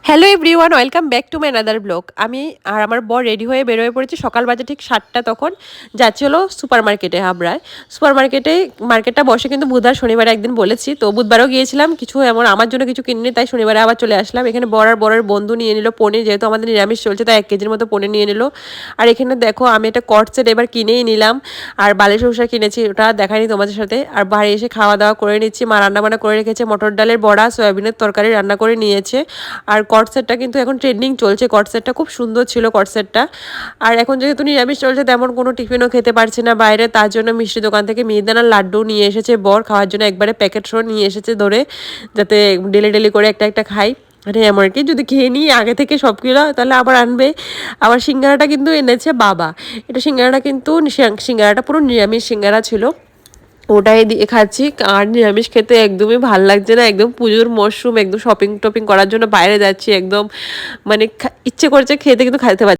Hello everyone, welcome back to my another blog. আমি আর আমার বর রেডি হয়ে বেরোয় পড়েছি। সকাল বাজে ঠিক 7টা, তখন যাচ্ছি হলো সুপার মার্কেটে, হাবড়ায়। সুপার মার্কেটটা বসে কিন্তু বুধবার শনিবারে একদিন বলেছি, তো বুধবারও গিয়েছিলাম। কিছু এমন আমার জন্য কিছু কিনিনি, তাই শনিবারে আবার চলে আসলাম। এখানে বরের বন্ধু নিয়ে নিল পনির, যেহেতু আমাদের নিরামিষ চলছে তাই 1 কেজির মতো পনির নিয়ে নিল। আর এখানে দেখো আমি একটা কট সেট এবার কিনেই নিলাম, আর বালিশ উষা কিনেছি, ওটা দেখাইনি তোমাদের সাথে। আর বাড়ি এসে খাওয়া দাওয়া করে নিচ্ছি। মা রান্নাবান্না করে রেখেছে, মটর ডালের বড়া, সয়াবিনের তরকারি রান্না করে নিয়েছে। আর কট সেটটা কিন্তু এখন ট্রেন্ডিং চলছে, কট সেটটা খুব সুন্দর ছিল কট সেটটা। আর এখন যেহেতু নিরামিষ চলছে, তেমন কোনো টিফিনও খেতে পারছে না বাইরে, তার জন্য মিষ্টি দোকান থেকে মিহিদানার লাড্ডু নিয়ে এসেছে বর, খাওয়ার জন্য একবারে প্যাকেট সহ নিয়ে এসেছে ধরে, যাতে ডেলি করে একটা একটা খাই। মানে এমন কি যদি খেয়ে নিই আগে থেকে সব কিলো তাহলে আবার আনবে। আবার সিঙ্গারাটা কিন্তু এনেছে বাবা। এটা সিঙ্গারাটা কিন্তু সিঙ্গারাটা পুরো নিরামিষ সিঙ্গারা ছিল, ওটাই দিয়ে খাচ্ছি। আর নিরামিষ খেতে একদমই ভাল লাগছে না, একদম পুজোর মরশুম, একদম শপিং টপিং করার জন্য বাইরে যাচ্ছি, একদম মানে ইচ্ছে করছে খেতে কিন্তু খাইতে পারছি।